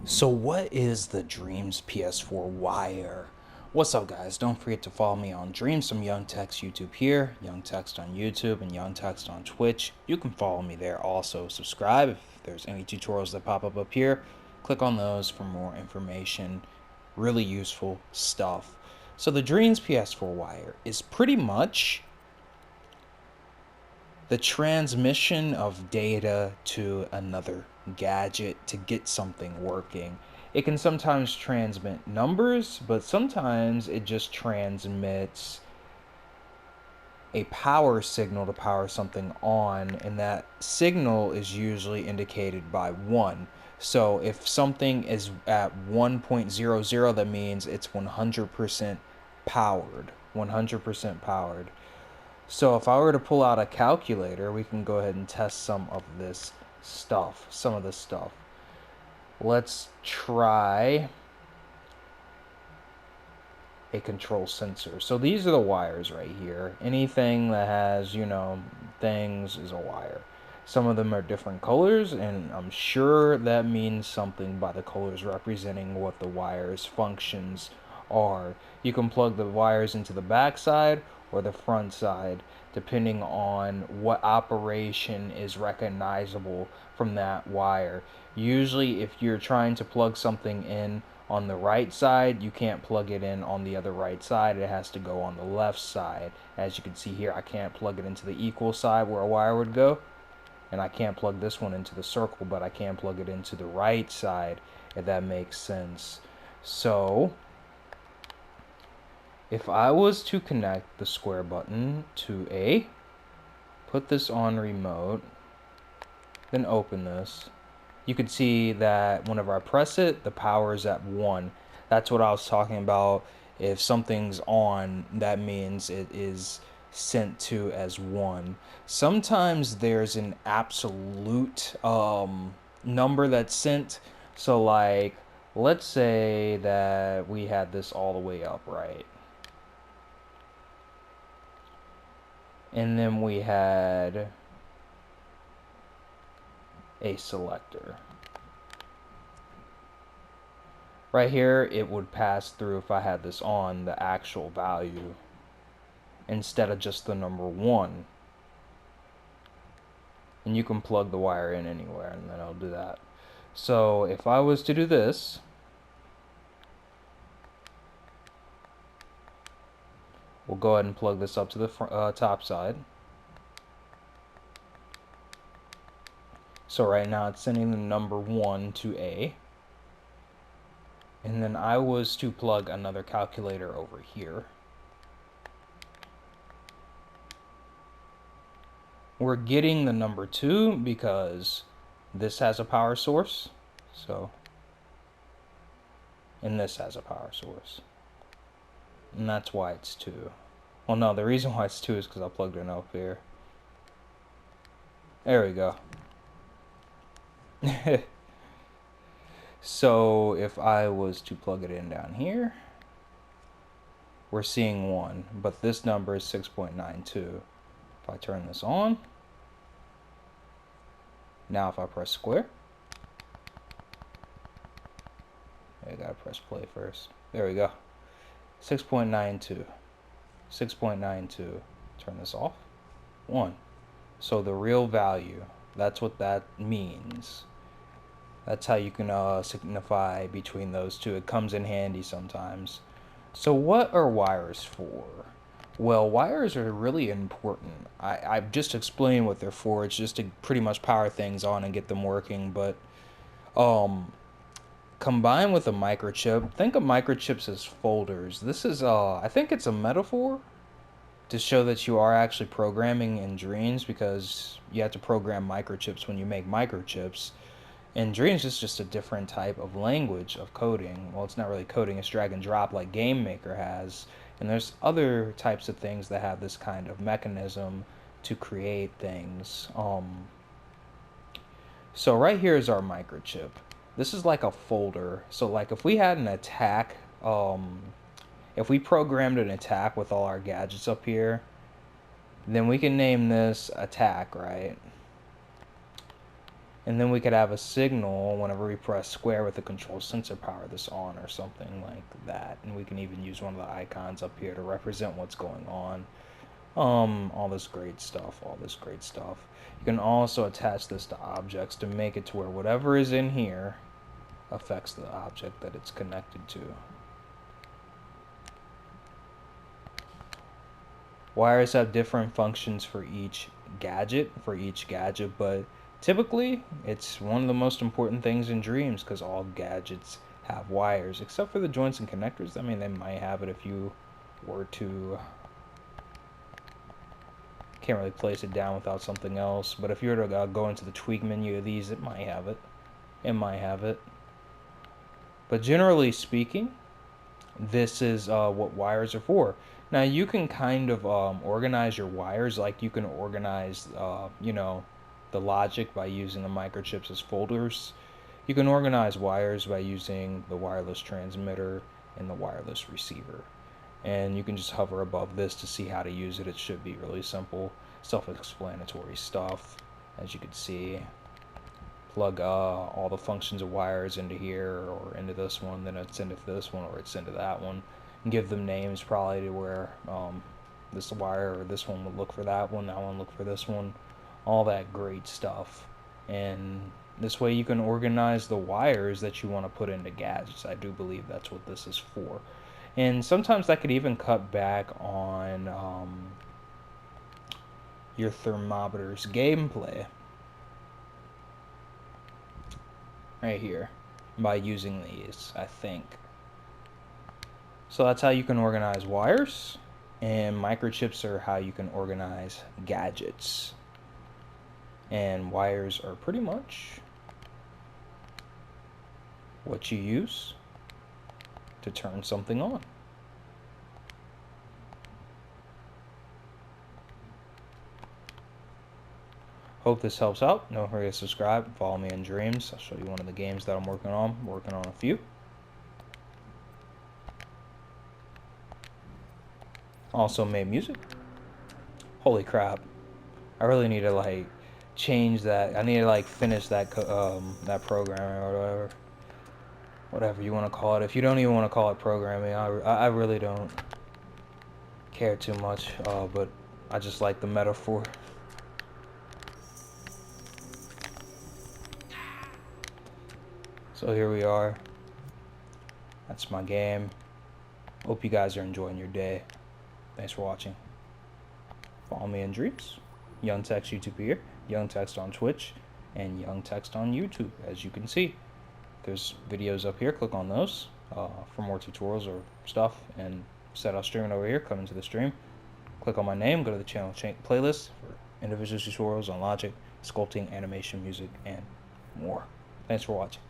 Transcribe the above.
So what is the Dreams PS4 Wire? What's up guys? Don't forget to follow me on Dreams from Young Text YouTube here, Young Text on YouTube, and Young Text on Twitch. You can follow me there. Also subscribe if there's any tutorials that pop up here. Click on those for more information. Really useful stuff. So the Dreams PS4 Wire is pretty much the transmission of data to another gadget to get something working. It can sometimes transmit numbers, but sometimes it just transmits a power signal to power something on, and that signal is usually indicated by 1. So if something is at 1.00, that means it's 100% powered. 100% powered. So if I were to pull out a calculator, we can go ahead and test some of this stuff. Let's try a control sensor. So these are the wires right here. Anything that has, things is a wire. Some of them are different colors, and I'm sure that means something by the colors representing what the wire's functions are. You can plug the wires into the back side or the front side, depending on what operation is recognizable from that wire. Usually, if you're trying to plug something in on the right side, you can't plug it in on the other right side. It has to go on the left side. As you can see here, I can't plug it into the equal side where a wire would go, and I can't plug this one into the circle, but I can plug it into the right side, if that makes sense. So if I was to connect the square button to put this on remote, then open this, you can see that whenever I press it, the power is at 1. That's what I was talking about. If something's on, that means it is sent to as 1. Sometimes there's an absolute number that's sent. So like, let's say that we had this all the way up, right? And then we had a selector. Right here, it would pass through, if I had this on, the actual value instead of just the number 1. And you can plug the wire in anywhere, and then it'll do that. So if I was to do this, we'll go ahead and plug this up to the top side. So right now it's sending the number 1 to A. And then I was to plug another calculator over here. We're getting the number 2 because this has a power source. So, and this has a power source. And that's why it's 2. Well, no, the reason why it's 2 is because I plugged it up here. There we go. So if I was to plug it in down here, we're seeing 1, but this number is 6.92. If I turn this on, now if I press square, I gotta press play first. There we go. 6.92. 6.92. Turn this off. 1. So the real value, that's what that means. That's how you can signify between those two. It comes in handy sometimes. So what are wires for? Well, wires are really important. I've just explained what they're for. It's just to pretty much power things on and get them working. But combined with a microchip, think of microchips as folders. This is, I think it's a metaphor to show that you are actually programming in Dreams, because you have to program microchips when you make microchips. And Dreams is just a different type of language of coding. Well, it's not really coding, it's drag and drop like Game Maker has. And there's other types of things that have this kind of mechanism to create things. So right here is our microchip. This is like a folder. So like if we had an attack, if we programmed an attack with all our gadgets up here, then we can name this attack, right? And then we could have a signal whenever we press square with the control sensor, power this on or something like that. And we can even use one of the icons up here to represent what's going on. All this great stuff, all this great stuff. You can also attach this to objects to make it to where whatever is in here affects the object that it's connected to. Wires have different functions for each gadget, but typically it's one of the most important things in Dreams because all gadgets have wires, except for the joints and connectors. I mean, they might have it if you were to, can't really place it down without something else, but if you were to go into the tweak menu of these, it might have it. It might have it. But generally speaking, this is what wires are for. Now you can kind of organize your wires, like you can organize, the logic by using the microchips as folders. You can organize wires by using the wireless transmitter and the wireless receiver. And you can just hover above this to see how to use it. It should be really simple, self-explanatory stuff, as you can see. Plug all the functions of wires into here or into this one, then it's into this one or it's into that one, and give them names probably to where this wire or this one would look for that one look for this one, all that great stuff. And this way you can organize the wires that you want to put into gadgets. I do believe that's what this is for. And sometimes that could even cut back on your thermometer's gameplay. Right here by using these, I think. So that's how you can organize wires, and microchips are how you can organize gadgets. And wires are pretty much what you use to turn something on. Hope this helps out. Don't forget to subscribe. Follow me in Dreams. I'll show you one of the games that I'm working on. I'm working on a few. Also made music. Holy crap. I really need to change that. I need to finish that that programming or whatever. Whatever you want to call it. If you don't even want to call it programming, I really don't care too much. But I just like the metaphor. So here we are. That's my game. Hope you guys are enjoying your day. Thanks for watching. Follow me in Dreams. Young Text YouTube here, Young Text on Twitch, and Young Text on YouTube. As you can see, there's videos up here. Click on those for more tutorials or stuff. And set up streaming over here. Come into the stream. Click on my name. Go to the channel playlist for individual tutorials on logic, sculpting, animation, music, and more. Thanks for watching.